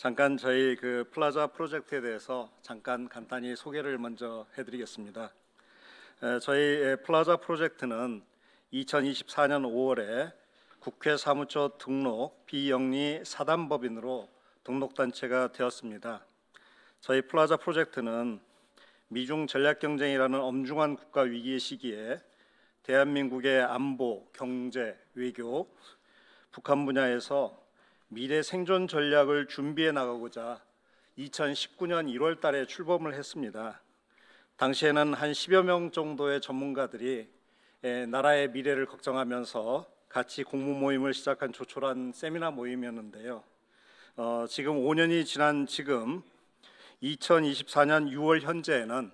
잠깐 저희 플라자 프로젝트에 대해서 잠깐 간단히 소개를 먼저 해드리겠습니다. 저희 플라자 프로젝트는 2024년 5월에 국회 사무처 등록 비영리 사단법인으로 등록단체가 되었습니다. 저희 플라자 프로젝트는 미중 전략경쟁이라는 엄중한 국가 위기의 시기에 대한민국의 안보, 경제, 외교, 북한 분야에서 미래 생존 전략을 준비해 나가고자 2019년 1월 달에 출범을 했습니다. 당시에는 한 10여 명 정도의 전문가들이 나라의 미래를 걱정하면서 같이 공부 모임을 시작한 조촐한 세미나 모임이었는데요. 지금 5년이 지난 지금 2024년 6월 현재에는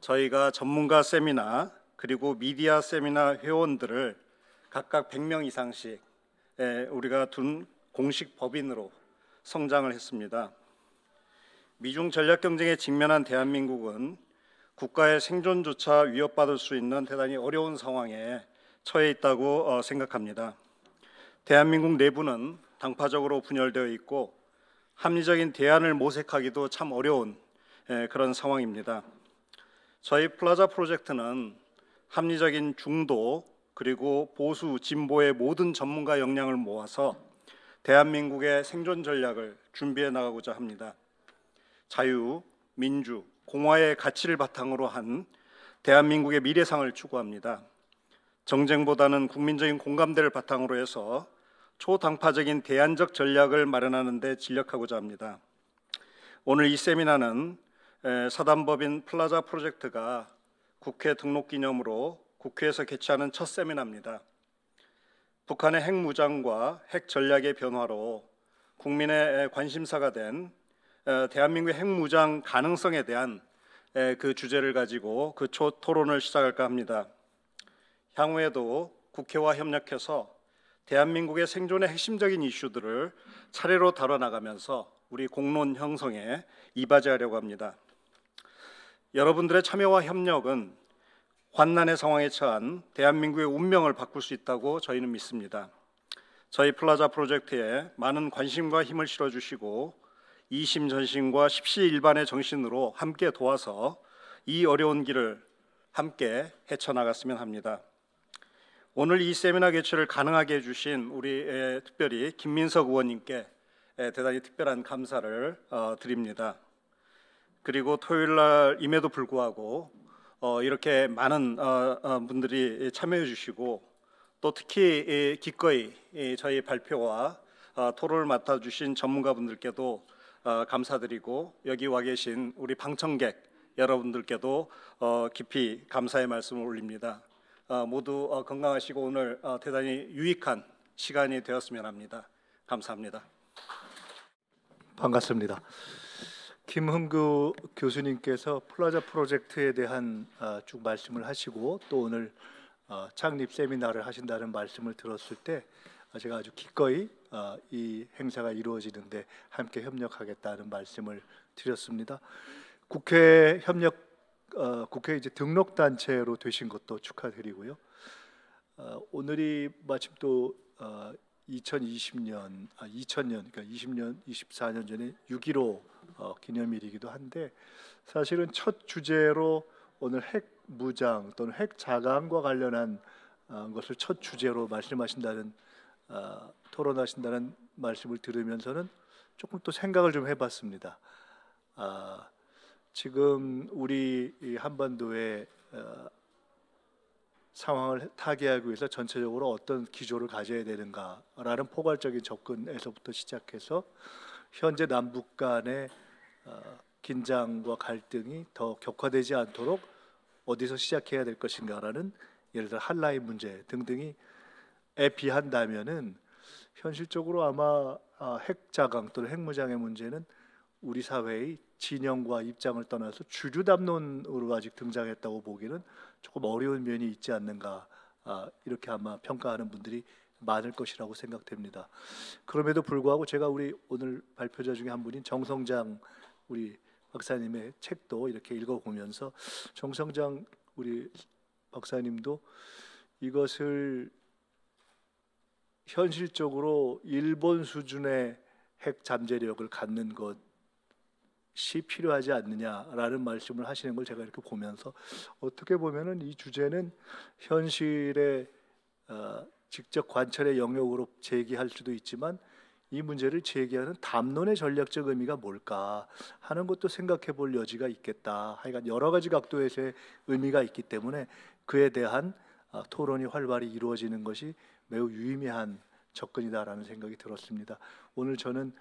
저희가 전문가 세미나 그리고 미디어 세미나 회원들을 각각 100명 이상씩 우리가 둔 공식 법인으로 성장을 했습니다. 미중 전략 경쟁에 직면한 대한민국은 국가의 생존조차 위협받을 수 있는 대단히 어려운 상황에 처해 있다고 생각합니다. 대한민국 내부는 당파적으로 분열되어 있고 합리적인 대안을 모색하기도 참 어려운 그런 상황입니다. 저희 플라자 프로젝트는 합리적인 중도 그리고 보수 진보의 모든 전문가 역량을 모아서 대한민국의 생존 전략을 준비해 나가고자 합니다. 자유, 민주, 공화의 가치를 바탕으로 한 대한민국의 미래상을 추구합니다. 정쟁보다는 국민적인 공감대를 바탕으로 해서 초당파적인 대안적 전략을 마련하는 데 진력하고자 합니다. 오늘 이 세미나는 사단법인 플라자 프로젝트가 국회 등록 기념으로 국회에서 개최하는 첫 세미나입니다. 북한의 핵무장과 핵 전략의 변화로 국민의 관심사가 된 대한민국의 핵무장 가능성에 대한 그 주제를 가지고 그 토론을 시작할까 합니다. 향후에도 국회와 협력해서 대한민국의 생존의 핵심적인 이슈들을 차례로 다뤄나가면서 우리 공론 형성에 이바지하려고 합니다. 여러분들의 참여와 협력은 환난의 상황에 처한 대한민국의 운명을 바꿀 수 있다고 저희는 믿습니다. 저희 플라자 프로젝트에 많은 관심과 힘을 실어주시고 이심전심과 십시일반의 정신으로 함께 도와서 이 어려운 길을 함께 헤쳐나갔으면 합니다. 오늘 이 세미나 개최를 가능하게 해주신 우리 특별히 김민석 의원님께 대단히 특별한 감사를 드립니다. 그리고 토요일 날임에도 불구하고 이렇게 많은 분들이 참여해 주시고 또 특히 기꺼이 저희 발표와 토론을 맡아주신 전문가분들께도 감사드리고 여기 와 계신 우리 방청객 여러분들께도 깊이 감사의 말씀을 올립니다. 모두 건강하시고 오늘 대단히 유익한 시간이 되었으면 합니다. 감사합니다. 반갑습니다. 김흥규 교수님께서 플라자 프로젝트에 대한 쭉 말씀을 하시고 또 오늘 창립 세미나를 하신다는 말씀을 들었을 때 제가 아주 기꺼이 이 행사가 이루어지는데 함께 협력하겠다는 말씀을 드렸습니다. 국회 이제 등록 단체로 되신 것도 축하드리고요. 오늘이 마침 또 2020년 그러니까 20년 24년 전에 6.15 기념일이기도 한데 사실은 첫 주제로 오늘 핵 무장 또는 핵 자강과 관련한 것을 첫 주제로 말씀하신다는 토론하신다는 말씀을 들으면서는 조금 또 생각을 좀 해봤습니다. 지금 우리 이 한반도의 상황을 타개하기 위해서 전체적으로 어떤 기조를 가져야 되는가라는 포괄적인 접근에서부터 시작해서 현재 남북 간의 긴장과 갈등이 더 격화되지 않도록 어디서 시작해야 될 것인가라는 예를 들어 한라인 문제 등등이 비한다면은 현실적으로 아마 핵 자강 또는 핵무장의 문제는 우리 사회의 진영과 입장을 떠나서 주류담론으로 아직 등장했다고 보기는 조금 어려운 면이 있지 않는가 이렇게 아마 평가하는 분들이 많을 것이라고 생각됩니다. 그럼에도 불구하고 제가 우리 오늘 발표자 중에 한 분인 정성장 우리 박사님의 책도 이렇게 읽어보면서 정성장 우리 박사님도 이것을 현실적으로 일본 수준의 핵 잠재력을 갖는 것이 필요하지 않느냐라는 말씀을 하시는 걸 제가 이렇게 보면서 어떻게 보면은 이 주제는 현실의 직접 관찰의 영역으로 제기할 수도 있지만 이 문제를 제기하는 담론의 전략적 의미가 뭘까 하는 것도 생각해 볼 여지가 있겠다. 하여간 여러 가지 각도에서의 의미가 있기 때문에 그에 대한 토론이 활발히 이루어지는 것이 매우 유의미한 접근이다라는 생각이 들었습니다. 오늘 저는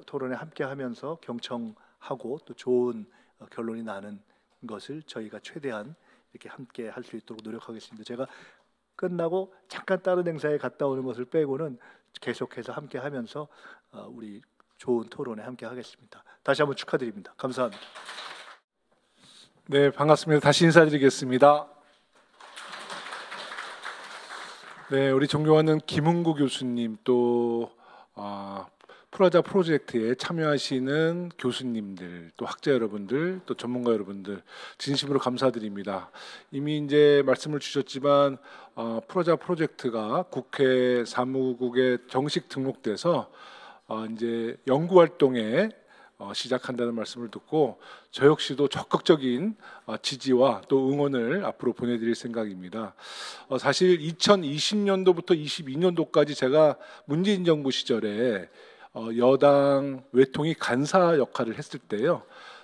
토론에 함께하면서 경청하고 또 좋은 결론이 나는 것을 저희가 최대한 이렇게 함께 할 수 있도록 노력하겠습니다. 제가 끝나고 잠깐 다른 행사에 갔다 오는 것을 빼고는 계속해서 함께하면서 우리 좋은 토론에 함께하겠습니다. 다시 한번 축하드립니다. 감사합니다. 네, 반갑습니다. 다시 인사드리겠습니다. 네, 우리 존경하는 김은구 교수님 또 프라자 프로젝트에 참여하시는 교수님들, 또 학자 여러분들, 또 전문가 여러분들 진심으로 감사드립니다. 이미 이제 말씀을 주셨지만 프라자 프로젝트가 국회 사무국에 정식 등록돼서 이제 연구 활동에 시작한다는 말씀을 듣고 저 역시도 적극적인 지지와 또 응원을 앞으로 보내드릴 생각입니다. 사실 2020년도부터 22년도까지 제가 문재인 정부 시절에 여당 외통위 간사 역할을 했을 때요,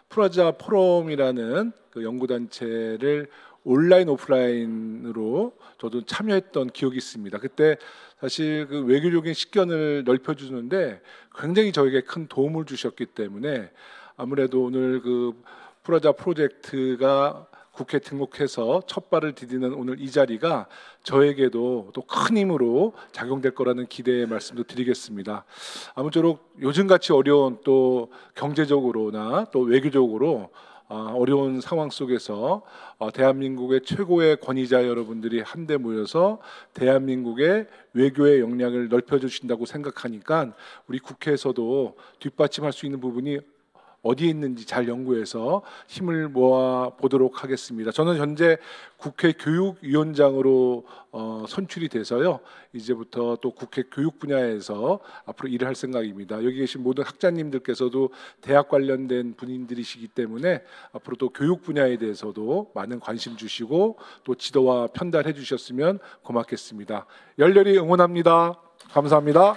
프라자 포럼이라는 그 연구단체를 온라인 오프라인으로 저도 참여했던 기억이 있습니다. 그때 사실 그 외교적인 식견을 넓혀주는데 굉장히 저에게 큰 도움을 주셨기 때문에 아무래도 오늘 그 프라자 프로젝트가 국회 등록해서 첫 발을 디디는 오늘 이 자리가 저에게도 또 큰 힘으로 작용될 거라는 기대의 말씀도 드리겠습니다. 아무쪼록 요즘같이 어려운 또 경제적으로나 또 외교적으로 어려운 상황 속에서 대한민국의 최고의 권위자 여러분들이 한데 모여서 대한민국의 외교의 역량을 넓혀주신다고 생각하니까 우리 국회에서도 뒷받침할 수 있는 부분이 어디에 있는지 잘 연구해서 힘을 모아 보도록 하겠습니다. 저는 현재 국회 교육위원장으로 선출이 돼서요, 이제부터 또 국회 교육 분야에서 앞으로 일을 할 생각입니다. 여기 계신 모든 학자님들께서도 대학 관련된 분들이시기 때문에 앞으로 또 교육 분야에 대해서도 많은 관심 주시고 또 지도와 편달해 주셨으면 고맙겠습니다. 열렬히 응원합니다. 감사합니다.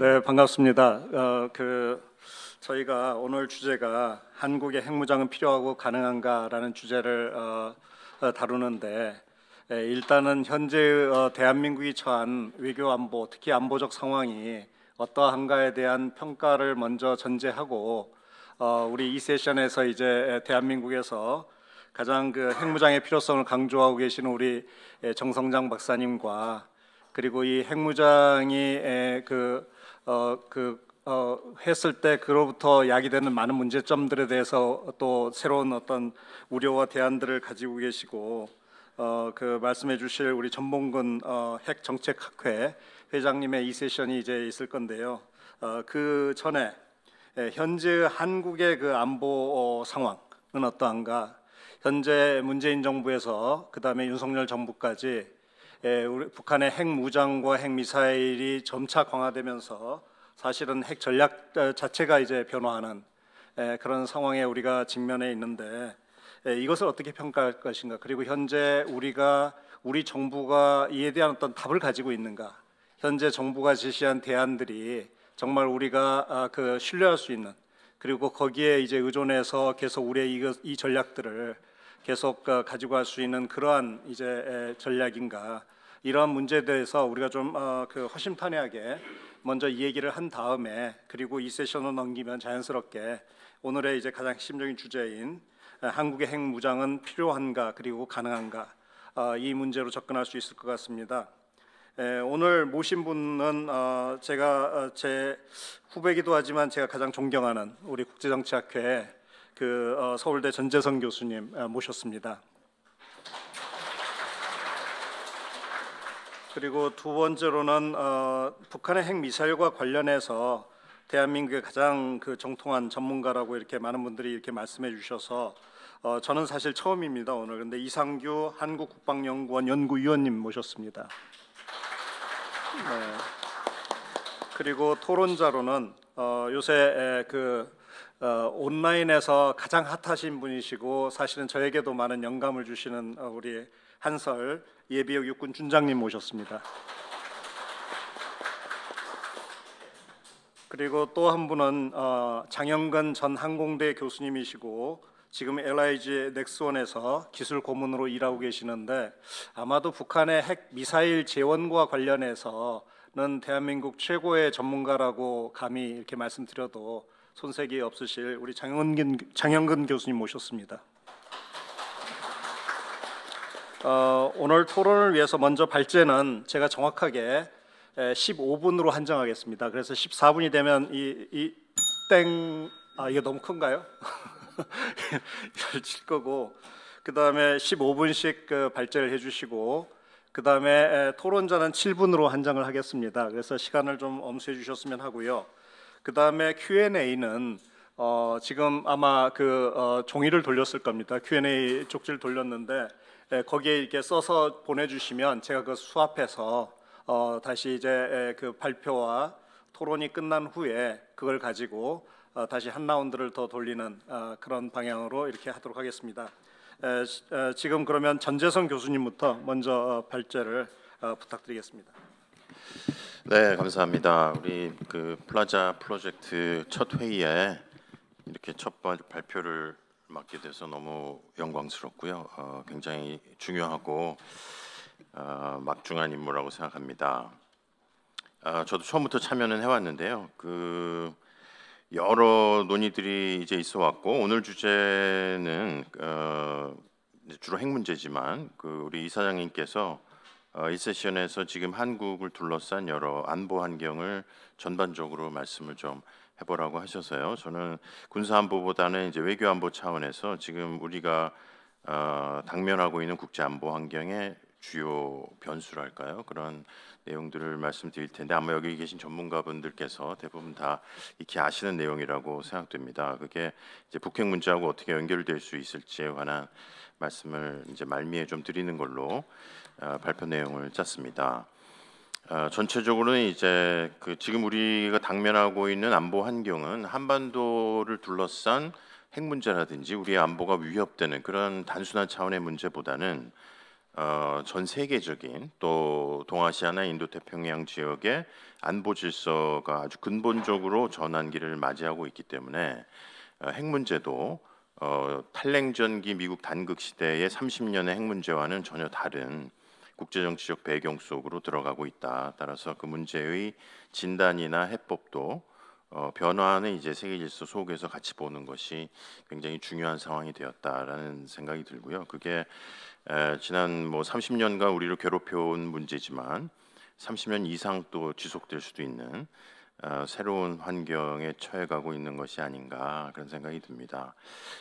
네, 반갑습니다. 저희가 오늘 주제가 한국의 핵무장은 필요하고 가능한가라는 주제를 다루는데, 일단은 현재 대한민국이 처한 외교 안보, 특히 안보적 상황이 어떠한가에 대한 평가를 먼저 전제하고, 우리 이 세션에서 이제 대한민국에서 가장 그 핵무장의 필요성을 강조하고 계시는 우리 정성장 박사님과, 그리고 이 핵무장이 했을 때 그로부터 야기되는 많은 문제점들에 대해서 또 새로운 어떤 우려와 대안들을 가지고 계시고, 그 말씀해 주실 우리 전봉근 핵정책학회 회장님의 이 세션이 이제 있을 건데요. 그 전에 현재 한국의 그 안보 상황은 어떠한가? 현재 문재인 정부에서 그다음에 윤석열 정부까지 우리 북한의 핵무장과 핵미사일이 점차 강화되면서 사실은 핵 전략 자체가 이제 변화하는 그런 상황에 우리가 직면해 있는데, 이것을 어떻게 평가할 것인가, 그리고 현재 우리 정부가 이에 대한 어떤 답을 가지고 있는가, 현재 정부가 제시한 대안들이 정말 우리가 신뢰할 수 있는, 그리고 거기에 이제 의존해서 계속 우리의 이 전략들을 계속 가지고 갈 수 있는 그러한 이제 전략인가, 이러한 문제에 대해서 우리가 좀 허심탄회하게 먼저 이 얘기를 한 다음에, 그리고 이 세션을 넘기면 자연스럽게 오늘의 이제 가장 핵심적인 주제인 한국의 핵무장은 필요한가 그리고 가능한가, 이 문제로 접근할 수 있을 것 같습니다. 오늘 모신 분은 제가 제 후배기도 하지만 제가 가장 존경하는 우리 국제정치학회 서울대 전재성 교수님 모셨습니다. 그리고 두 번째로는 북한의 핵미사일과 관련해서 대한민국의 가장 그 정통한 전문가라고 이렇게 많은 분들이 이렇게 말씀해 주셔서 저는 사실 처음입니다 오늘. 근데 이상규 한국국방연구원 연구위원님 모셨습니다. 네. 그리고 토론자로는 요새 온라인에서 가장 핫하신 분이시고 사실은 저에게도 많은 영감을 주시는 우리 한설 예비역 육군 준장님 모셨습니다. 그리고 또 한 분은 장영근 전 항공대 교수님이시고 지금 LIG 넥스원에서 기술 고문으로 일하고 계시는데 아마도 북한의 핵 미사일 재원과 관련해서는 대한민국 최고의 전문가라고 감히 이렇게 말씀드려도 손색이 없으실 우리 장영근 교수님 모셨습니다. 오늘 토론을 위해서 먼저 발제는 제가 정확하게 15분으로 한정하겠습니다. 그래서 14분이 되면 이게 너무 큰가요? 이걸 칠 거고 그 다음에 15분씩 그 발제를 해주시고 그 다음에 토론자는 7분으로 한정을 하겠습니다. 그래서 시간을 좀 엄수해 주셨으면 하고요. 그 다음에 Q&A는 지금 아마 종이를 돌렸을 겁니다. Q&A 쪽지를 돌렸는데 거기에 이렇게 써서 보내주시면 제가 그 수합해서 다시 이제 그 발표와 토론이 끝난 후에 그걸 가지고 다시 한 라운드를 더 돌리는 그런 방향으로 이렇게 하도록 하겠습니다. 지금 그러면 전재성 교수님부터 먼저 발제를 부탁드리겠습니다. 네, 감사합니다. 우리 그 플라자 프로젝트 첫 회의에 이렇게 첫 번째 발표를 맡게 돼서 너무 영광스럽고요. 굉장히 중요하고 막중한 임무라고 생각합니다. 저도 처음부터 참여는 해왔는데요. 여러 논의들이 이제 있어 왔고 오늘 주제는 주로 핵 문제지만 우리 이사장님께서 이 세션에서 지금 한국을 둘러싼 여러 안보 환경을 전반적으로 말씀을 좀 해보라고 하셔서요. 저는 군사 안보보다는 이제 외교 안보 차원에서 지금 우리가 당면하고 있는 국제 안보 환경의 주요 변수랄까요? 그런 내용들을 말씀드릴 텐데 아마 여기 계신 전문가분들께서 대부분 다 익히 아시는 내용이라고 생각됩니다. 그게 이제 북핵 문제하고 어떻게 연결될 수 있을지에 관한 말씀을 이제 말미에 좀 드리는 걸로 발표 내용을 짰습니다. 전체적으로는 이제 지금 우리가 당면하고 있는 안보 환경은 한반도를 둘러싼 핵 문제라든지 우리의 안보가 위협되는 그런 단순한 차원의 문제보다는 전 세계적인 또 동아시아나 인도태평양 지역의 안보 질서가 아주 근본적으로 전환기를 맞이하고 있기 때문에 핵 문제도 탈냉전기 미국 단극 시대의 30년의 핵 문제와는 전혀 다른 국제정치적 배경 속으로 들어가고 있다. 따라서 그 문제의 진단이나 해법도 변화하는 이제 세계 질서 속에서 같이 보는 것이 굉장히 중요한 상황이 되었다라는 생각이 들고요. 그게 지난 30년간 우리를 괴롭혀온 문제지만 30년 이상 또 지속될 수도 있는 새로운 환경에 처해가고 있는 것이 아닌가 그런 생각이 듭니다.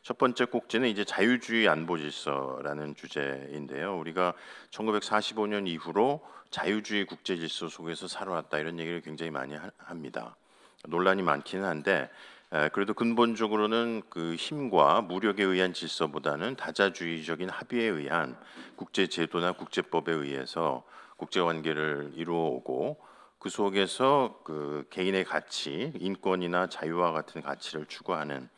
첫 번째 꼭지는 이제 자유주의 안보 질서라는 주제인데요. 우리가 1945년 이후로 자유주의 국제 질서 속에서 살아왔다 이런 얘기를 굉장히 많이 합니다. 논란이 많기는 한데 그래도 근본적으로는 그 힘과 무력에 의한 질서보다는 다자주의적인 합의에 의한 국제 제도나 국제법에 의해서 국제 관계를 이루어오고 그 속에서 그 개인의 가치, 인권이나 자유와 같은 가치를 추구하는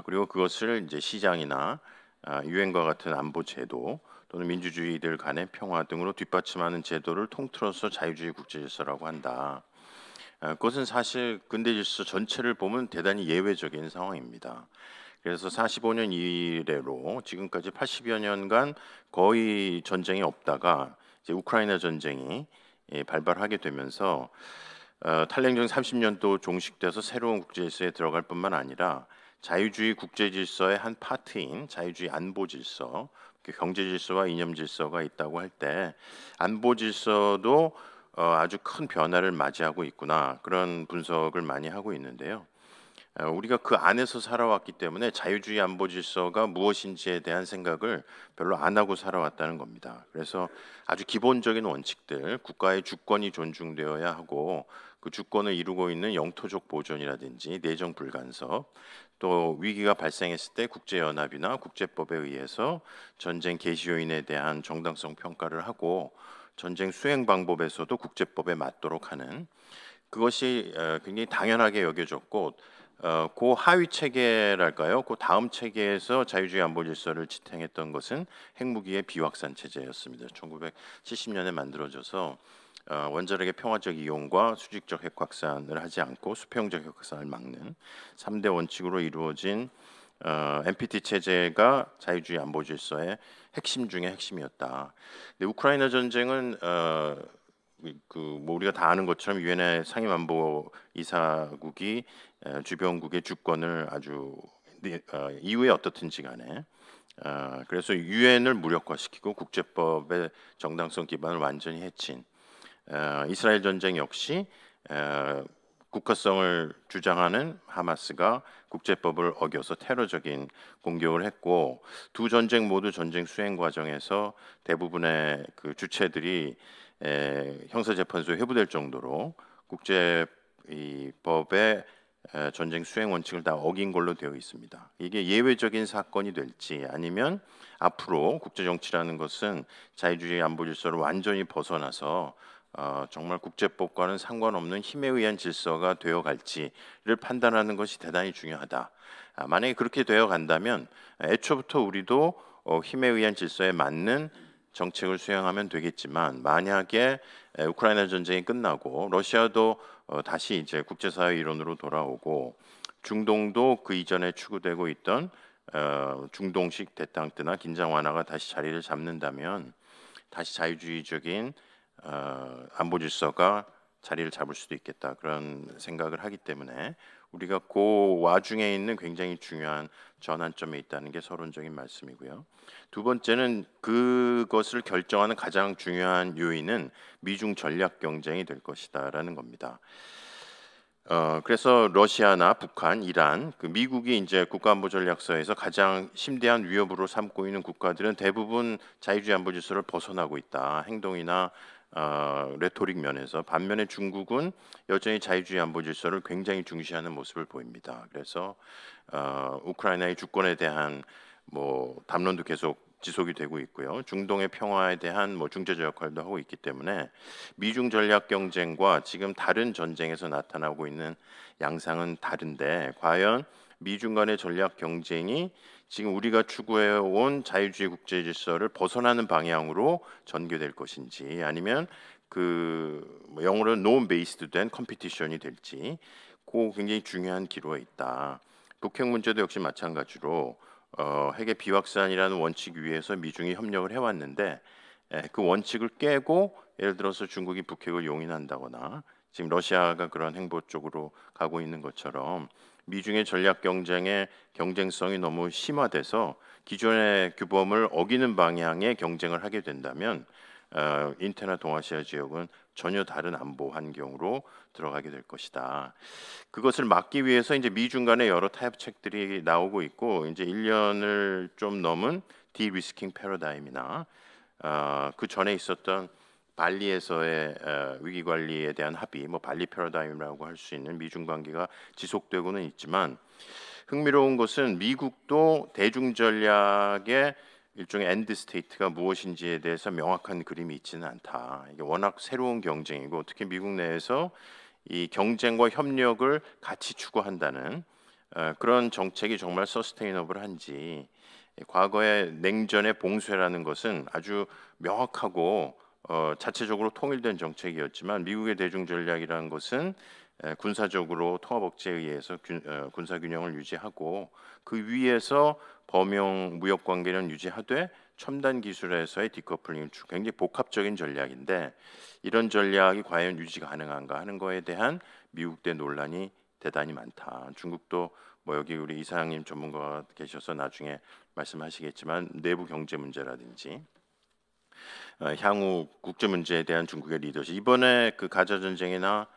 그리고 그것을 이제 시장이나 유엔과 같은 안보 제도 또는 민주주의들 간의 평화 등으로 뒷받침하는 제도를 통틀어서 자유주의 국제 질서라고 한다. 그것은 사실 근대 질서 전체를 보면 대단히 예외적인 상황입니다. 그래서 45년 이래로 지금까지 80여 년간 거의 전쟁이 없다가 이제 우크라이나 전쟁이 발발하게 되면서 탈냉전 30년도 종식돼서 새로운 국제 질서에 들어갈 뿐만 아니라 자유주의 국제 질서의 한 파트인 자유주의 안보 질서, 경제 질서와 이념 질서가 있다고 할 때 안보 질서도 아주 큰 변화를 맞이하고 있구나 그런 분석을 많이 하고 있는데요. 우리가 그 안에서 살아왔기 때문에 자유주의 안보 질서가 무엇인지에 대한 생각을 별로 안 하고 살아왔다는 겁니다. 그래서 아주 기본적인 원칙들, 국가의 주권이 존중되어야 하고 그 주권을 이루고 있는 영토적 보존이라든지 내정 불간섭, 또 위기가 발생했을 때 국제연합이나 국제법에 의해서 전쟁 개시 요인에 대한 정당성 평가를 하고 전쟁 수행 방법에서도 국제법에 맞도록 하는 그것이 굉장히 당연하게 여겨졌고 그 하위 체계랄까요? 그 다음 체계에서 자유주의 안보 질서를 지탱했던 것은 핵무기의 비확산 체제였습니다. 1970년에 만들어져서 원자력의 평화적 이용과 수직적 핵 확산을 하지 않고 수평적 핵 확산을 막는 3대 원칙으로 이루어진 NPT 체제가 자유주의 안보 질서의 핵심 중의 핵심이었다. 근데 우크라이나 전쟁은 뭐 우리가 다 아는 것처럼 유엔의 상임안보 이사국이 주변국의 주권을 아주 이후에 어떻든지 간에 그래서 유엔을 무력화시키고 국제법의 정당성 기반을 완전히 해친 이스라엘 전쟁 역시 국가성을 주장하는 하마스가 국제법을 어겨서 테러적인 공격을 했고 두 전쟁 모두 전쟁 수행 과정에서 대부분의 그 주체들이 형사재판소에 회부될 정도로 국제법의 전쟁 수행 원칙을 다 어긴 걸로 되어 있습니다. 이게 예외적인 사건이 될지 아니면 앞으로 국제정치라는 것은 자유주의 안보 질서를 완전히 벗어나서 정말 국제법과는 상관없는 힘에 의한 질서가 되어갈지를 판단하는 것이 대단히 중요하다. 만약에 그렇게 되어 간다면 애초부터 우리도 힘에 의한 질서에 맞는 정책을 수행하면 되겠지만 만약에 우크라이나 전쟁이 끝나고 러시아도 다시 이제 국제사회 이론으로 돌아오고 중동도 그 이전에 추구되고 있던 중동식 대탕트나 긴장 완화가 다시 자리를 잡는다면 다시 자유주의적인 안보 질서가 자리를 잡을 수도 있겠다 그런 생각을 하기 때문에 우리가 그 와중에 있는 굉장히 중요한 전환점에 있다는 게 서론적인 말씀이고요. 두 번째는 그것을 결정하는 가장 중요한 요인은 미중 전략 경쟁이 될 것이다라는 겁니다. 그래서 러시아나 북한, 이란, 그 미국이 이제 국가안보전략서에서 가장 심대한 위협으로 삼고 있는 국가들은 대부분 자유주의 안보 질서를 벗어나고 있다. 행동이나 레토릭 면에서 반면에 중국은 여전히 자유주의 안보 질서를 굉장히 중시하는 모습을 보입니다. 그래서 우크라이나의 주권에 대한 뭐 담론도 계속 지속이 되고 있고요. 중동의 평화에 대한 뭐 중재자 역할도 하고 있기 때문에 미중 전략 경쟁과 지금 다른 전쟁에서 나타나고 있는 양상은 다른데 과연 미중 간의 전략 경쟁이 지금 우리가 추구해 온 자유주의 국제 질서를 벗어나는 방향으로 전개될 것인지 아니면 그 영어로 논 베이스드 된 컴피티션이 될지 그 굉장히 중요한 기로에 있다. 북핵 문제도 역시 마찬가지로 핵의 비확산이라는 원칙 위에서 미중이 협력을 해왔는데 그 원칙을 깨고 예를 들어서 중국이 북핵을 용인한다거나 지금 러시아가 그런 행보 쪽으로 가고 있는 것처럼 미중의 전략 경쟁의 경쟁성이 너무 심화돼서 기존의 규범을 어기는 방향의 경쟁을 하게 된다면 인태나 동아시아 지역은 전혀 다른 안보 환경으로 들어가게 될 것이다. 그것을 막기 위해서 이제 미중 간의 여러 타협책들이 나오고 있고 이제 1년을 좀 넘은 디리스킹 패러다임이나 그 전에 있었던 발리에서의 위기 관리에 대한 합의, 뭐 발리 패러다임이라고 할 수 있는 미중 관계가 지속되고는 있지만 흥미로운 것은 미국도 대중 전략의 일종의 엔드 스테이트가 무엇인지에 대해서 명확한 그림이 있지는 않다. 이게 워낙 새로운 경쟁이고 특히 미국 내에서 이 경쟁과 협력을 같이 추구한다는 그런 정책이 정말 서스테이너블한지 과거의 냉전의 봉쇄라는 것은 아주 명확하고 자체적으로 통일된 정책이었지만 미국의 대중 전략이라는 것은 군사적으로 통합억제에 의해서 군사 균형을 유지하고 그 위에서 범용 무역 관계는 유지하되 첨단 기술에서의 디커플링 굉장히 복합적인 전략인데 이런 전략이 과연 유지 가능한가 하는 거에 대한 미국 내 논란이 대단히 많다. 중국도 뭐 여기 우리 이사장님 전문가가 계셔서 나중에 말씀하시겠지만 내부 경제 문제라든지 향후 국제 문제에 대한 중국의 리더십 이번에 그 가자 전쟁이나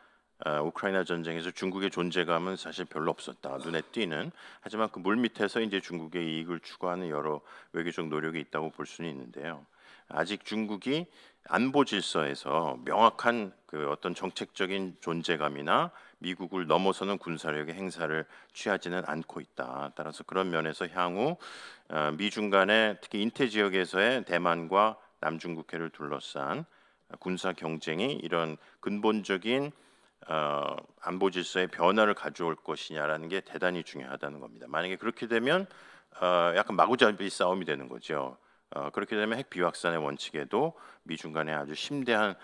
우크라이나 전쟁에서 중국의 존재감은 사실 별로 없었다. 눈에 띄는. 하지만 그 물밑에서 이제 중국의 이익을 추구하는 여러 외교적 노력이 있다고 볼 수는 있는데요. 아직 중국이 안보 질서에서 명확한 그 어떤 정책적인 존재감이나 미국을 넘어서는 군사력의 행사를 취하지는 않고 있다. 따라서 그런 면에서 향후 미중 간의 특히 인태 지역에서의 대만과 남중국해를 둘러싼 군사 경쟁이 이런 근본적인 안보 질서의 변화를 가져올 것이냐라는 게 대단히 중요하다는 겁니다. 만약에 그렇게 되면 약간 마구잡이 싸움이 되는 거죠. 그렇게 되면 핵 비확산의 원칙에도 미중 간에 아주 심대한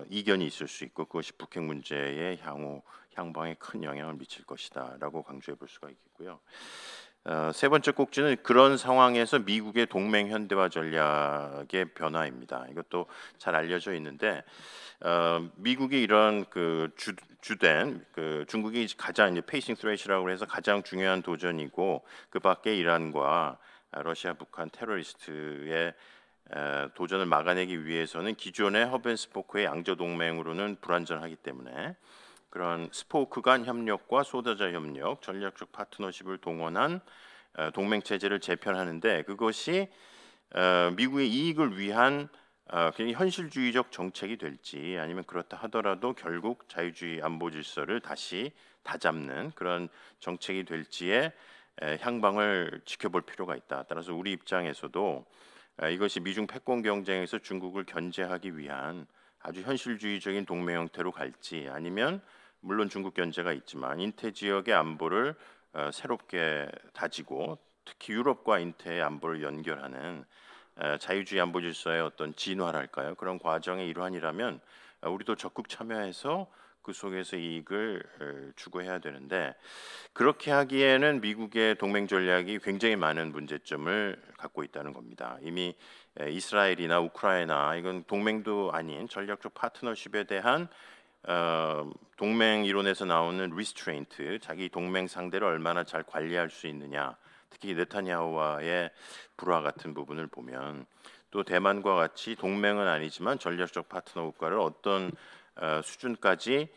이견이 있을 수 있고 그것이 북핵 문제의 향후 향방에 큰 영향을 미칠 것이다라고 강조해 볼 수가 있겠고요. 세 번째 꼭지는 그런 상황에서 미국의 동맹 현대화 전략의 변화입니다. 이것도 잘 알려져 있는데 미국이 이런 그 주된 그 중국이 가장 이제 페이싱 스트레이트라고 해서 가장 중요한 도전이고 그 밖에 이란과 러시아, 북한 테러리스트의 도전을 막아내기 위해서는 기존의 허브앤스포크의 양조 동맹으로는 불완전하기 때문에 그런 스포크 간 협력과 소다자 협력, 전략적 파트너십을 동원한 동맹 체제를 재편하는데 그것이 미국의 이익을 위한 굉장히 현실주의적 정책이 될지 아니면 그렇다 하더라도 결국 자유주의 안보 질서를 다시 다잡는 그런 정책이 될지에 향방을 지켜볼 필요가 있다. 따라서 우리 입장에서도 이것이 미중 패권 경쟁에서 중국을 견제하기 위한 아주 현실주의적인 동맹 형태로 갈지 아니면 물론 중국 견제가 있지만 인태 지역의 안보를 새롭게 다지고 특히 유럽과 인태의 안보를 연결하는 자유주의 안보 질서의 어떤 진화랄까요? 그런 과정의 일환이라면 우리도 적극 참여해서 그 속에서 이익을 추구해야 되는데 그렇게 하기에는 미국의 동맹 전략이 굉장히 많은 문제점을 갖고 있다는 겁니다. 이미 이스라엘이나 우크라이나 이건 동맹도 아닌 전략적 파트너십에 대한 동맹 이론에서 나오는 리스트레인트, 자기 동맹 상대를 얼마나 잘 관리할 수 있느냐, 특히 네타냐후와의 불화 같은 부분을 보면 또 대만과 같이 동맹은 아니지만 전략적 파트너 국가를 어떤 수준까지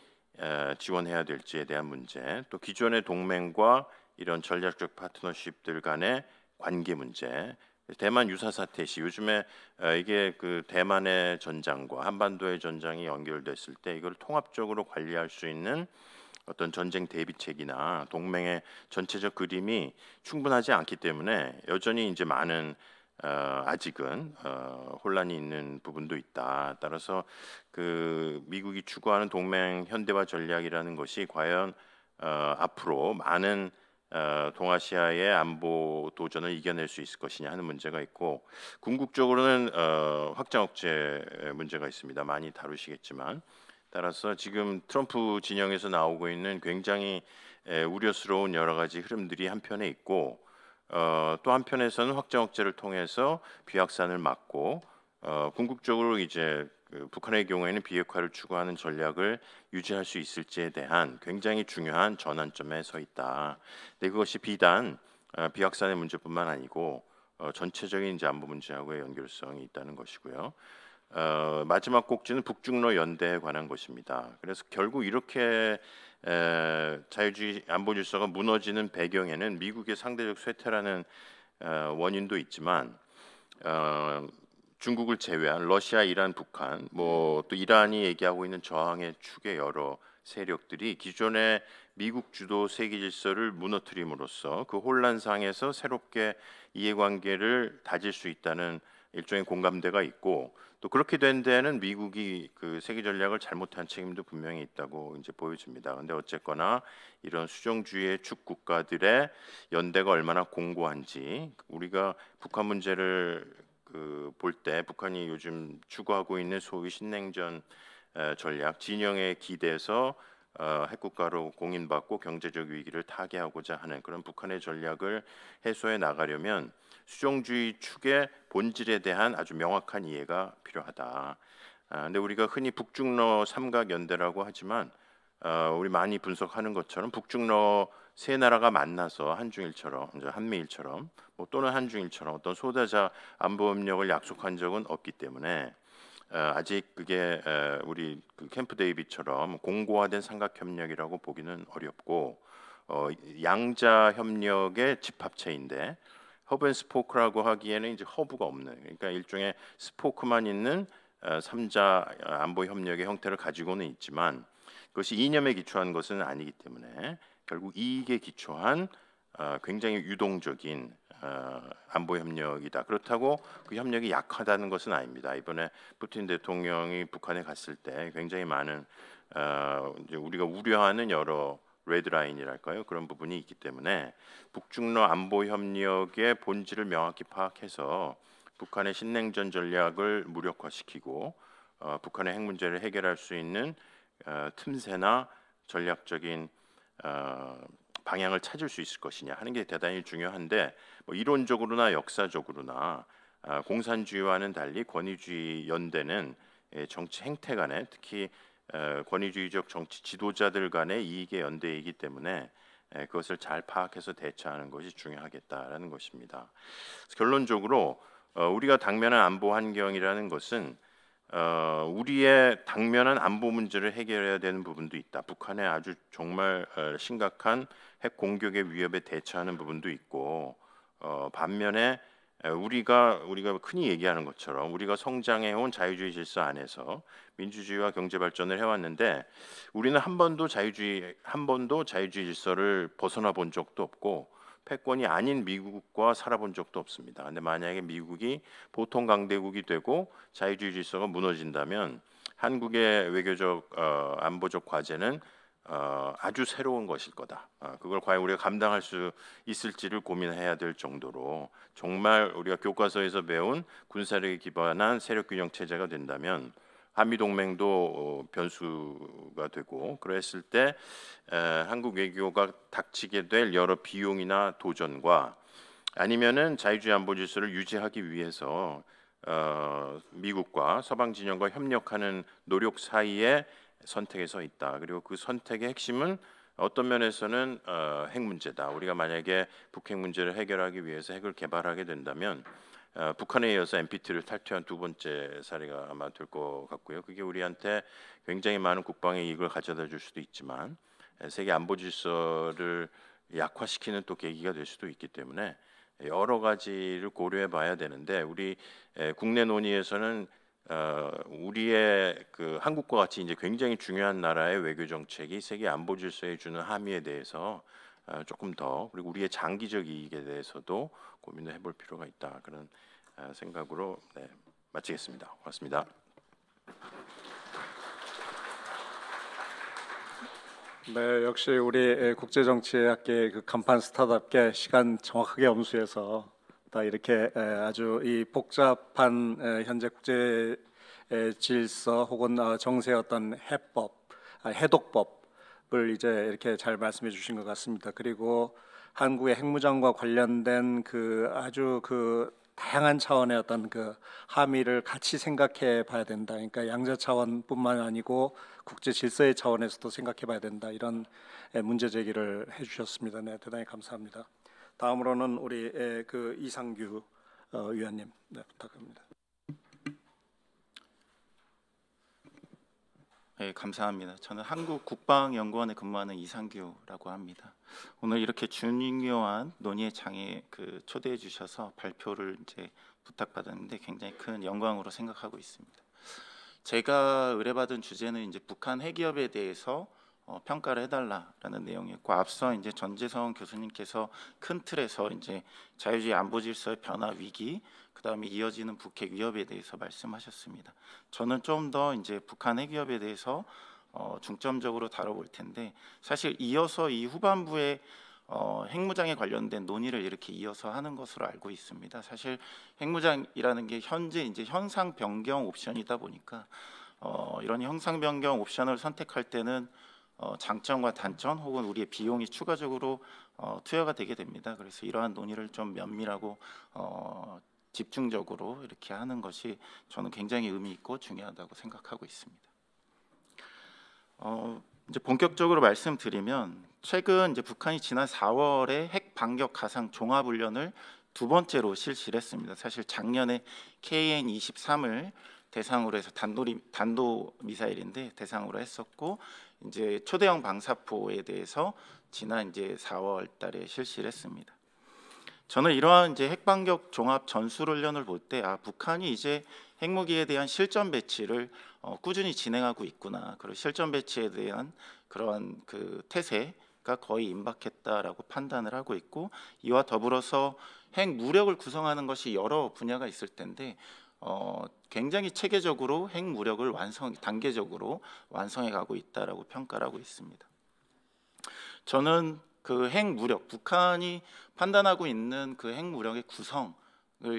지원해야 될지에 대한 문제, 또 기존의 동맹과 이런 전략적 파트너십들 간의 관계 문제, 대만 유사 사태 시 요즘에 이게 그 대만의 전장과 한반도의 전장이 연결됐을 때 이걸 통합적으로 관리할 수 있는 어떤 전쟁 대비책이나 동맹의 전체적 그림이 충분하지 않기 때문에 여전히 이제 많은 아직은 혼란이 있는 부분도 있다. 따라서 그 미국이 추구하는 동맹 현대화 전략이라는 것이 과연 앞으로 많은 동아시아의 안보 도전을 이겨낼 수 있을 것이냐 하는 문제가 있고 궁극적으로는 확장 억제 문제가 있습니다. 많이 다루시겠지만 따라서 지금 트럼프 진영에서 나오고 있는 굉장히 우려스러운 여러 가지 흐름들이 한편에 있고 또 한편에서는 확장 억제를 통해서 비확산을 막고 궁극적으로 이제 그 북한의 경우에는 비핵화를 추구하는 전략을 유지할 수 있을지에 대한 굉장히 중요한 전환점에 서 있다. 근데 그것이 비단 비확산의 문제뿐만 아니고 전체적인 이제 안보 문제하고의 연결성이 있다는 것이고요. 마지막 꼭지는 북중러 연대에 관한 것입니다. 그래서 결국 이렇게 자유주의 안보 질서가 무너지는 배경에는 미국의 상대적 쇠퇴라는 원인도 있지만 중국을 제외한 러시아, 이란, 북한, 뭐 또 이란이 얘기하고 있는 저항의 축의 여러 세력들이 기존의 미국 주도 세계 질서를 무너뜨림으로써 그 혼란상에서 새롭게 이해관계를 다질 수 있다는 일종의 공감대가 있고 또 그렇게 된 데에는 미국이 그 세계 전략을 잘못한 책임도 분명히 있다고 이제 보여집니다. 근데 어쨌거나 이런 수종주의의 축 국가들의 연대가 얼마나 공고한지 우리가 북한 문제를 볼 때 북한이 요즘 추구하고 있는 소위 신냉전 전략 진영에 기대서 핵국가로 공인받고 경제적 위기를 타개하고자 하는 그런 북한의 전략을 해소해 나가려면 수종주의 축의 본질에 대한 아주 명확한 이해가 필요하다. 근데 우리가 흔히 북중러 삼각 연대라고 하지만 우리 많이 분석하는 것처럼 북중러 세 나라가 만나서 한중일처럼 이제 한미일처럼 뭐 또는 한중일처럼 어떤 소다자 안보 협력을 약속한 적은 없기 때문에 아직 그게 우리 그 캠프 데이빗처럼 공고화된 삼각협력이라고 보기는 어렵고 양자 협력의 집합체인데 허브 앤 스포크라고 하기에는 이제 허브가 없는, 그러니까 일종의 스포크만 있는 3자 안보 협력의 형태를 가지고는 있지만 그것이 이념에 기초한 것은 아니기 때문에 결국 이익에 기초한 굉장히 유동적인 안보 협력이다. 그렇다고 그 협력이 약하다는 것은 아닙니다. 이번에 푸틴 대통령이 북한에 갔을 때 굉장히 많은 이제 우리가 우려하는 여러 레드라인이랄까요? 그런 부분이 있기 때문에 북중러 안보 협력의 본질을 명확히 파악해서 북한의 신냉전 전략을 무력화시키고 북한의 핵 문제를 해결할 수 있는 틈새나 전략적인 방향을 찾을 수 있을 것이냐 하는 게 대단히 중요한데, 뭐 이론적으로나 역사적으로나 공산주의와는 달리 권위주의 연대는 정치 행태 간에, 특히 권위주의적 정치 지도자들 간의 이익의 연대이기 때문에 그것을 잘 파악해서 대처하는 것이 중요하겠다라는 것입니다. 결론적으로 우리가 당면한 안보 환경이라는 것은 우리의 당면한 안보 문제를 해결해야 되는 부분도 있다. 북한의 아주 정말 심각한 핵 공격의 위협에 대처하는 부분도 있고, 반면에 우리가 흔히 얘기하는 것처럼 우리가 성장해온 자유주의 질서 안에서 민주주의와 경제 발전을 해왔는데 우리는 한 번도 자유주의 질서를 벗어나 본 적도 없고 패권이 아닌 미국과 살아본 적도 없습니다. 근데 만약에 미국이 보통 강대국이 되고 자유주의 질서가 무너진다면 한국의 외교적 안보적 과제는 아주 새로운 것일 거다. 그걸 과연 우리가 감당할 수 있을지를 고민해야 될 정도로 정말 우리가 교과서에서 배운 군사력에 기반한 세력 균형 체제가 된다면 한미 동맹도 변수가 되고, 그랬을 때 한국 외교가 닥치게 될 여러 비용이나 도전과 아니면은 자유주의 안보 질서를 유지하기 위해서 미국과 서방 진영과 협력하는 노력 사이에 선택에 서 있다. 그리고 그 선택의 핵심은 어떤 면에서는 핵 문제다. 우리가 만약에 북핵 문제를 해결하기 위해서 핵을 개발하게 된다면 북한에 이어서 NPT를 탈퇴한 두 번째 사례가 아마 될 것 같고요. 그게 우리한테 굉장히 많은 국방의 이익을 가져다 줄 수도 있지만 세계 안보 질서를 약화시키는 또 계기가 될 수도 있기 때문에 여러 가지를 고려해 봐야 되는데, 우리 국내 논의에서는 우리의 그 한국과 같이 이제 굉장히 중요한 나라의 외교 정책이 세계 안보 질서에 주는 함의에 대해서 조금 더, 그리고 우리의 장기적 이익에 대해서도 고민을 해볼 필요가 있다. 그런 생각으로 마치겠습니다. 고맙습니다. 네, 역시 우리 국제정치학계 그 간판 스타답게 시간 정확하게 엄수해서 다 이렇게 아주 이 복잡한 현재 국제 질서 혹은 정세의 어떤 해독법을 이제 이렇게 잘 말씀해 주신 것 같습니다. 그리고 한국의 핵무장과 관련된 그 아주 그 다양한 차원의 어떤 그 함의를 같이 생각해 봐야 된다. 그러니까 양자 차원뿐만 아니고 국제 질서의 차원에서도 생각해 봐야 된다. 이런 문제 제기를 해 주셨습니다. 네, 대단히 감사합니다. 다음으로는 우리 그 이상규 위원님 부탁합니다. 네, 감사합니다. 저는 한국국방연구원에 근무하는 이상규라고 합니다. 오늘 이렇게 중요한 논의의 장에 초대해 주셔서 발표를 이제 부탁받았는데 굉장히 큰 영광으로 생각하고 있습니다. 제가 의뢰받은 주제는 이제 북한 핵위협에 대해서 평가를 해달라라는 내용이었고, 앞서 이제 전재성 교수님께서 큰 틀에서 이제 자유주의 안보 질서의 변화 위기, 그다음에 이어지는 북핵 위협에 대해서 말씀하셨습니다. 저는 좀 더 이제 북한 핵 위협에 대해서 중점적으로 다뤄볼 텐데, 사실 이어서 이 후반부에 핵무장에 관련된 논의를 이렇게 이어서 하는 것으로 알고 있습니다. 사실 핵무장이라는 게 현재 이제 현상 변경 옵션이다 보니까 이런 형상 변경 옵션을 선택할 때는 장점과 단점 혹은 우리의 비용이 추가적으로 투여가 되게 됩니다. 그래서 이러한 논의를 좀 면밀하고 집중적으로 이렇게 하는 것이 저는 굉장히 의미 있고 중요하다고 생각하고 있습니다. 이제 본격적으로 말씀드리면, 최근 이제 북한이 지난 4월에 핵 반격 가상 종합 훈련을 두 번째로 실시를 했습니다. 사실 작년에 KN-23을 대상으로 해서 단도 미사일인데 대상으로 했었고, 이제 초대형 방사포에 대해서 지난 이제 4월 달에 실시를 했습니다. 저는 이러한 이제 핵반격 종합 전술훈련을 볼 때 북한이 이제 핵무기에 대한 실전 배치를 꾸준히 진행하고 있구나. 그리고 실전 배치에 대한 그런 그 태세가 거의 임박했다라고 판단을 하고 있고, 이와 더불어서 핵 무력을 구성하는 것이 여러 분야가 있을 텐데 굉장히 체계적으로 핵 무력을 단계적으로 완성해 가고 있다라고 평가를 하고 있습니다. 저는 그 핵 무력, 북한이 판단하고 있는 그 핵 무력의 구성을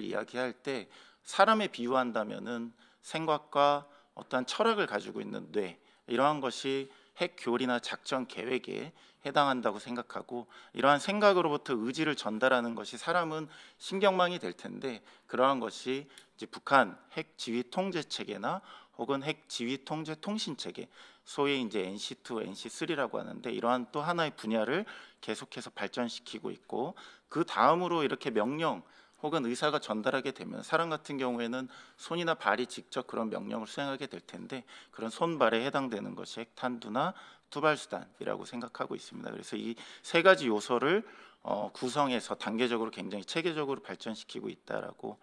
이야기할 때 사람에 비유한다면은 생각과 어떠한 철학을 가지고 있는 뇌, 이러한 것이 핵 교리나 작전 계획에 해당한다고 생각하고, 이러한 생각으로부터 의지를 전달하는 것이 사람은 신경망이 될 텐데, 그러한 것이 이제 북한 핵 지휘 통제 체계나 혹은 핵 지휘 통제 통신 체계, 소위 이제 NC2, NC3라고 하는데, 이러한 또 하나의 분야를 계속해서 발전시키고 있고, 그 다음으로 이렇게 명령 혹은 의사가 전달하게 되면 사람 같은 경우에는 손이나 발이 직접 그런 명령을 수행하게 될 텐데, 그런 손발에 해당되는 것이 핵탄두나 투발수단이라고 생각하고 있습니다. 그래서 이 세 가지 요소를 구성해서 단계적으로 굉장히 체계적으로 발전시키고 있다라고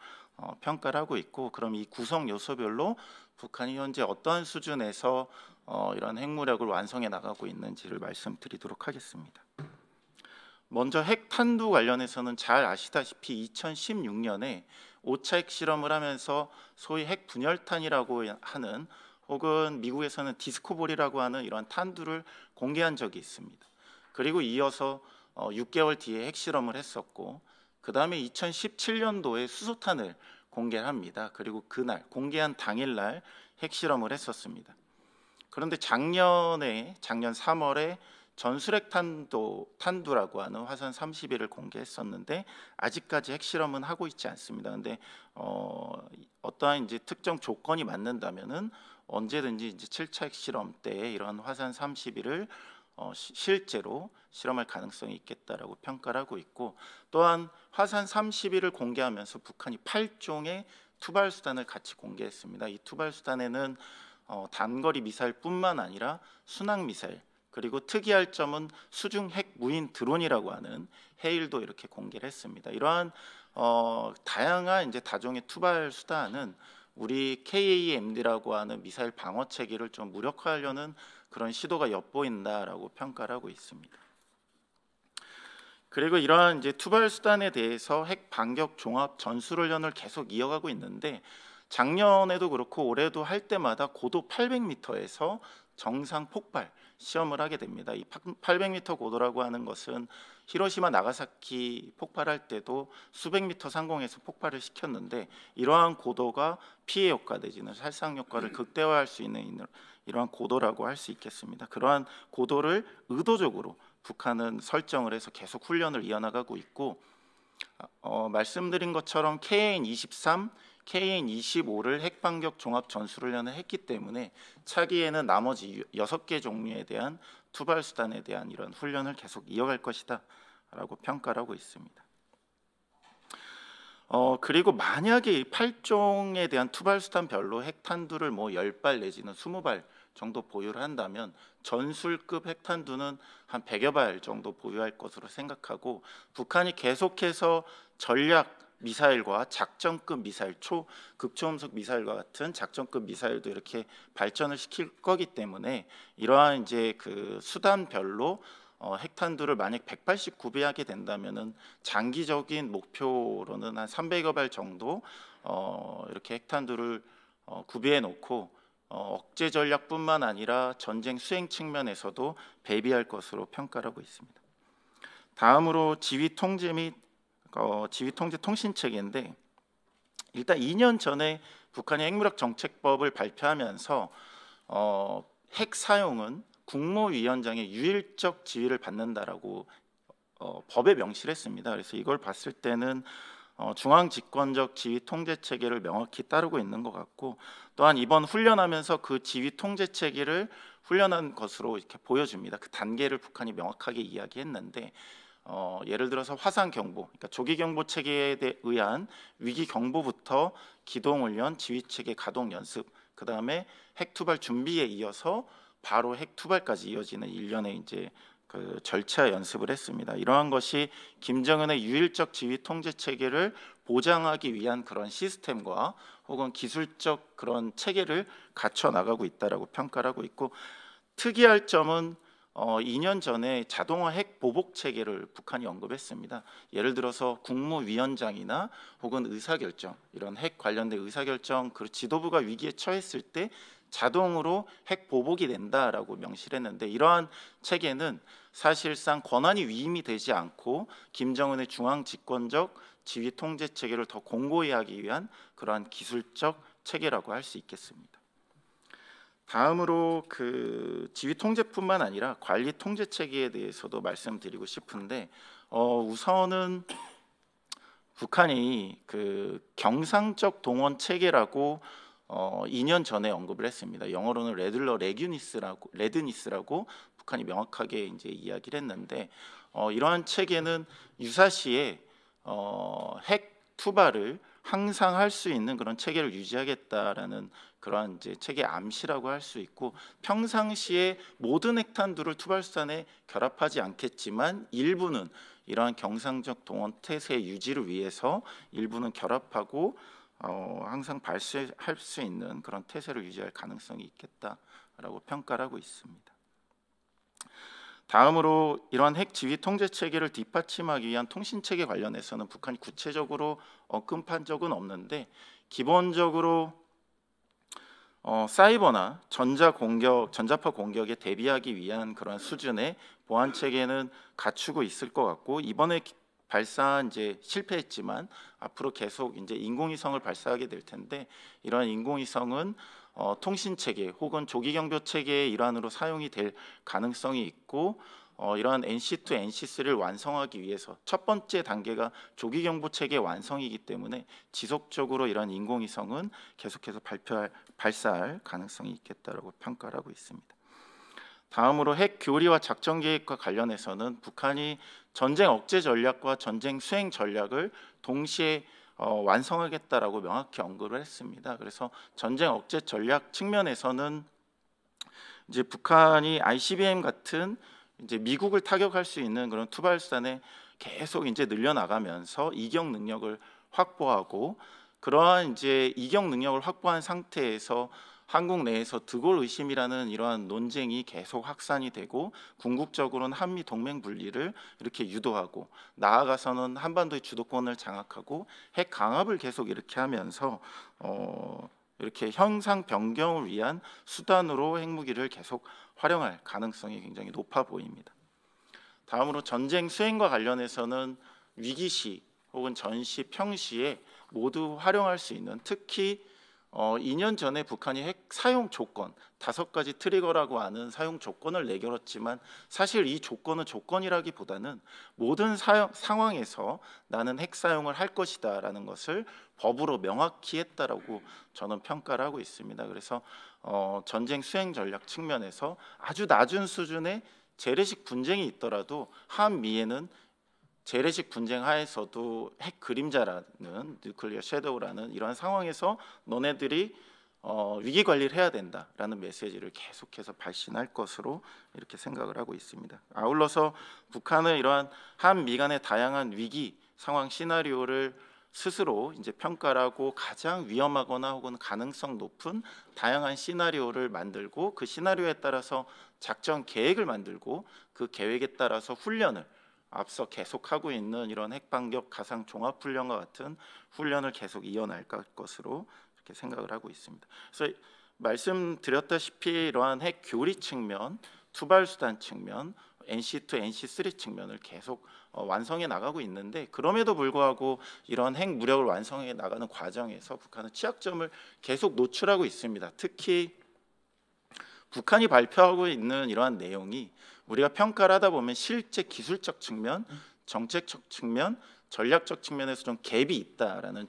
평가를 하고 있고, 그럼 이 구성 요소별로 북한이 현재 어떠한 수준에서 이런 핵무력을 완성해 나가고 있는지를 말씀드리도록 하겠습니다. 먼저 핵탄두 관련해서는 잘 아시다시피 2016년에 5차 핵실험을 하면서 소위 핵분열탄이라고 하는, 혹은 미국에서는 디스코볼이라고 하는 이러한 탄두를 공개한 적이 있습니다. 그리고 이어서 6개월 뒤에 핵실험을 했었고, 그 다음에 2017년도에 수소탄을 공개합니다. 그리고 그날 공개한 당일날 핵실험을 했었습니다. 그런데 작년 3월에 전술핵 탄두라고 하는 화산 31을 공개했었는데, 아직까지 핵실험은 하고 있지 않습니다. 근데 어떠한 이제 특정 조건이 맞는다면은 언제든지 이제 7차 핵실험 때 이러한 화산 31을 실제로 실험할 가능성이 있겠다라고 평가를 하고 있고, 또한 화산 31을 공개하면서 북한이 8종의 투발수단을 같이 공개했습니다. 이 투발수단에는 단거리 미사일뿐만 아니라 순항 미사일, 그리고 특이할 점은 수중 핵 무인 드론이라고 하는 해일도 이렇게 공개를 했습니다. 이러한 다양한 이제 다종의 투발 수단은 우리 KAMD라고 하는 미사일 방어 체계를 좀 무력화하려는 그런 시도가 엿보인다라고 평가를 하고 있습니다. 그리고 이러한 이제 투발 수단에 대해서 핵 반격 종합 전술훈련을 계속 이어가고 있는데, 작년에도 그렇고 올해도 할 때마다 고도 800m에서 정상 폭발 시험을 하게 됩니다. 이 800m 고도라고 하는 것은 히로시마 나가사키 폭발할 때도 수백 미터 상공에서 폭발을 시켰는데, 이러한 고도가 피해 효과 내지는 살상 효과를 극대화할 수 있는 이러한 고도라고 할 수 있겠습니다. 그러한 고도를 의도적으로 북한은 설정을 해서 계속 훈련을 이어나가고 있고, 말씀드린 것처럼 KN-23, KN-25를 핵반격 종합 전술훈련을 했기 때문에 차기에는 나머지 6개 종류에 대한 투발수단에 대한 이런 훈련을 계속 이어갈 것이다 라고 평가를 하고 있습니다. 그리고 만약에 이 8종에 대한 투발수단별로 핵탄두를 뭐 10발 내지는 20발 정도 보유를 한다면, 전술급 핵탄두는 한 100여 발 정도 보유할 것으로 생각하고, 북한이 계속해서 전략 미사일과 작전급 미사일, 극초음속 미사일과 같은 작전급 미사일도 이렇게 발전을 시킬 거기 때문에, 이러한 이제 그 수단별로 핵탄두를 만약 100발씩 구비하게 된다면은 장기적인 목표로는 한 300여 발 정도 이렇게 핵탄두를 구비해 놓고 억제 전략뿐만 아니라 전쟁 수행 측면에서도 배비할 것으로 평가를 하고 있습니다. 다음으로 지휘 통제 및 지휘 통제 통신 체계인데, 일단 2년 전에 북한이 핵무력 정책법을 발표하면서 핵 사용은 국무위원장의 유일적 지휘를 받는다라고 법에 명시를 했습니다. 그래서 이걸 봤을 때는 중앙 집권적 지휘 통제 체계를 명확히 따르고 있는 것 같고, 또한 이번 훈련하면서 그 지휘 통제 체계를 훈련한 것으로 이렇게 보여줍니다. 그 단계를 북한이 명확하게 이야기했는데, 예를 들어서 화상 경보, 그러니까 조기 경보 체계에 의한 위기 경보부터 기동 훈련, 지휘 체계 가동 연습, 그 다음에 핵 투발 준비에 이어서 바로 핵 투발까지 이어지는 일련의 이제 그 절차 연습을 했습니다. 이러한 것이 김정은의 유일적 지휘 통제 체계를 보장하기 위한 그런 시스템과 혹은 기술적 그런 체계를 갖춰 나가고 있다라고 평가를 하고 있고, 특이할 점은 2년 전에 자동화 핵 보복 체계를 북한이 언급했습니다. 예를 들어서 국무위원장이나 혹은 의사결정, 이런 핵 관련된 의사결정, 그 지도부가 위기에 처했을 때 자동으로 핵 보복이 된다라고 명시를 했는데, 이러한 체계는 사실상 권한이 위임이 되지 않고 김정은의 중앙 집권적 지휘 통제 체계를 더 공고히 하기 위한 그러한 기술적 체계라고 할 수 있겠습니다. 다음으로 그 지휘 통제뿐만 아니라 관리 통제 체계에 대해서도 말씀드리고 싶은데, 우선은 북한이 그 경상적 동원 체계라고 2년 전에 언급을 했습니다. 영어로는 레드니스라고 북한이 명확하게 이제 이야기를 했는데, 이러한 체계는 유사시에 핵 투발을 항상 할 수 있는 그런 체계를 유지하겠다라는 그러한 이제 체계 암시라고 할 수 있고, 평상시에 모든 핵탄두를 투발수단에 결합하지 않겠지만 일부는 이러한 경상적 동원 태세 유지를 위해서 일부는 결합하고 항상 발사할 수 있는 그런 태세를 유지할 가능성이 있겠다라고 평가를 하고 있습니다. 다음으로 이러한 핵 지휘 통제 체계를 뒷받침하기 위한 통신 체계 관련해서는 북한이 구체적으로 언급한 적은 없는데, 기본적으로 사이버나 전자파 공격에 대비하기 위한 그런 수준의 보안 체계는 갖추고 있을 것 같고, 이번에 발사한 이제 실패했지만 앞으로 계속 이제 인공위성을 발사하게 될 텐데, 이러한 인공위성은 통신 체계 혹은 조기 경보 체계의 일환으로 사용이 될 가능성이 있고, 이러한 NC2, NC3를 완성하기 위해서 첫 번째 단계가 조기 경보 체계 완성이기 때문에 지속적으로 이러한 인공위성은 계속해서 발사할 가능성이 있겠다라고 평가를 하고 있습니다. 다음으로 핵 교리와 작전 계획과 관련해서는 북한이 전쟁 억제 전략과 전쟁 수행 전략을 동시에 완성하겠다라고 명확히 언급을 했습니다. 그래서 전쟁 억제 전략 측면에서는 이제 북한이 ICBM 같은 이제 미국을 타격할 수 있는 그런 투발수단에 계속 이제 늘려나가면서 이격 능력을 확보하고, 그러한 이제 이격 능력을 확보한 상태에서 한국 내에서 드골 의심이라는 이러한 논쟁이 계속 확산이 되고, 궁극적으로는 한미 동맹 분리를 이렇게 유도하고, 나아가서는 한반도의 주도권을 장악하고 핵 강압을 계속 이렇게 하면서 이렇게 형상 변경을 위한 수단으로 핵무기를 계속 활용할 가능성이 굉장히 높아 보입니다. 다음으로 전쟁 수행과 관련해서는 위기시 혹은 전시, 평시에 모두 활용할 수 있는, 특히 2년 전에 북한이 핵 사용 조건 5가지 트리거라고 하는 사용 조건을 내걸었지만, 사실 이 조건은 조건이라기보다는 모든 상황에서 나는 핵 사용을 할 것이다 라는 것을 법으로 명확히 했다라고 저는 평가를 하고 있습니다. 그래서 전쟁 수행 전략 측면에서 아주 낮은 수준의 재래식 분쟁이 있더라도 한미에는 재래식 분쟁 하에서도 핵 그림자라는 뉴클리어 섀도우라는 이러한 상황에서 너네들이 위기 관리를 해야 된다라는 메시지를 계속해서 발신할 것으로 이렇게 생각을 하고 있습니다. 아울러서 북한은 이러한 한미 간의 다양한 위기 상황 시나리오를 스스로 이제 평가를 하고 가장 위험하거나 혹은 가능성 높은 다양한 시나리오를 만들고, 그 시나리오에 따라서 작전 계획을 만들고, 그 계획에 따라서 훈련을 앞서 계속하고 있는 이런 핵반격 가상 종합 훈련과 같은 훈련을 계속 이어나갈 것으로 이렇게 생각을 하고 있습니다. 그래서 말씀드렸다시피 이러한 핵 교리 측면, 투발 수단 측면, NC2, NC3 측면을 계속 완성해 나가고 있는데, 그럼에도 불구하고 이런 핵 무력을 완성해 나가는 과정에서 북한은 취약점을 계속 노출하고 있습니다. 특히 북한이 발표하고 있는 이러한 내용이 우리가 평가를 하다 보면 실제 기술적 측면, 정책적 측면, 전략적 측면에서 좀 갭이 있다라는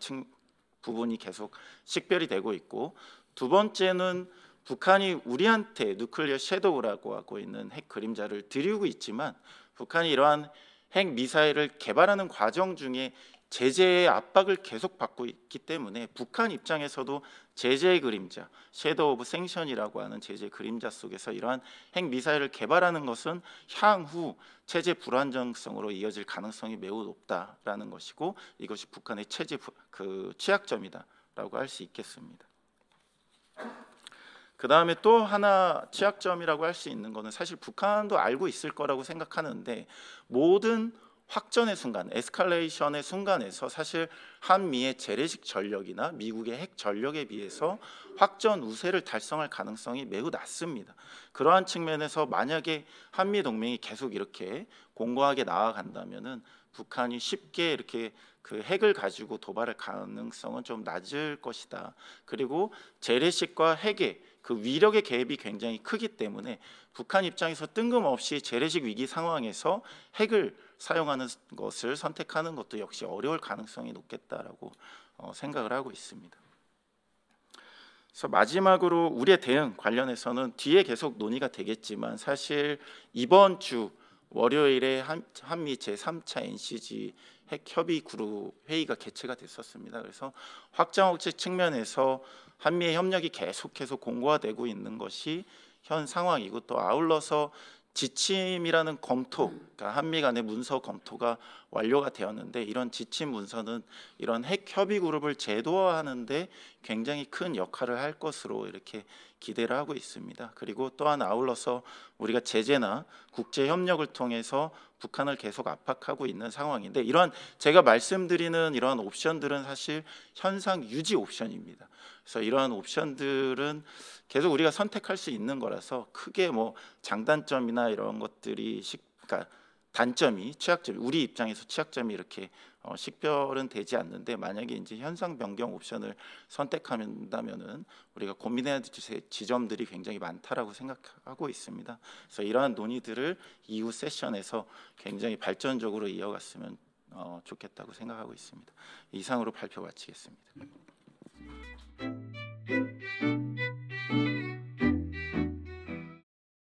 부분이 계속 식별이 되고 있고, 두 번째는 북한이 우리한테 누클리어 섀도우라고 하고 있는 핵 그림자를 들이우고 있지만, 북한이 이러한 핵 미사일을 개발하는 과정 중에 제재의 압박을 계속 받고 있기 때문에 북한 입장에서도 제재의 그림자, 섀도우 오브 생션이라고 하는 제재 그림자 속에서 이러한 핵 미사일을 개발하는 것은 향후 체제 불안정성으로 이어질 가능성이 매우 높다라는 것이고, 이것이 북한의 체제 취약점이다라고 할 수 있겠습니다. 그 다음에 또 하나 취약점이라고 할 수 있는 것은 사실 북한도 알고 있을 거라고 생각하는데, 모든 확전의 순간, 에스컬레이션의 순간에서 사실 한미의 재래식 전력이나 미국의 핵 전력에 비해서 확전 우세를 달성할 가능성이 매우 낮습니다. 그러한 측면에서 만약에 한미 동맹이 계속 이렇게 공고하게 나아간다면은 북한이 쉽게 이렇게 그 핵을 가지고 도발할 가능성은 좀 낮을 것이다. 그리고 재래식과 핵의 그 위력의 갭이 굉장히 크기 때문에 북한 입장에서 뜬금없이 재래식 위기 상황에서 핵을 사용하는 것을 선택하는 것도 역시 어려울 가능성이 높겠다라고 생각을 하고 있습니다. 그래서 마지막으로 우리의 대응 관련해서는 뒤에 계속 논의가 되겠지만, 사실 이번 주 월요일에 한미 제3차 NCG 핵 협의 그룹 회의가 개최가 됐었습니다. 그래서 확장 억제 측면에서 한미의 협력이 계속해서 공고화되고 있는 것이 현 상황이고, 또 아울러서 지침이라는 검토, 그러니까 한미 간의 문서 검토가 완료가 되었는데, 이런 지침 문서는 이런 핵 협의 그룹을 제도화하는데 굉장히 큰 역할을 할 것으로 이렇게 기대를 하고 있습니다. 그리고 또한 아울러서 우리가 제재나 국제 협력을 통해서 북한을 계속 압박하고 있는 상황인데, 이러한 제가 말씀드리는 이러한 옵션들은 사실 현상 유지 옵션입니다. 그래서 이러한 옵션들은 계속 우리가 선택할 수 있는 거라서 크게 뭐 장단점이나 이런 것들이 그러니까 단점이 취약점이 우리 입장에서 취약점이 이렇게 식별은 되지 않는데, 만약에 이제 현상 변경 옵션을 선택한다면은 우리가 고민해야 될 지점들이 굉장히 많다라고 생각하고 있습니다. 그래서 이러한 논의들을 이후 세션에서 굉장히 발전적으로 이어갔으면 좋겠다고 생각하고 있습니다. 이상으로 발표 마치겠습니다.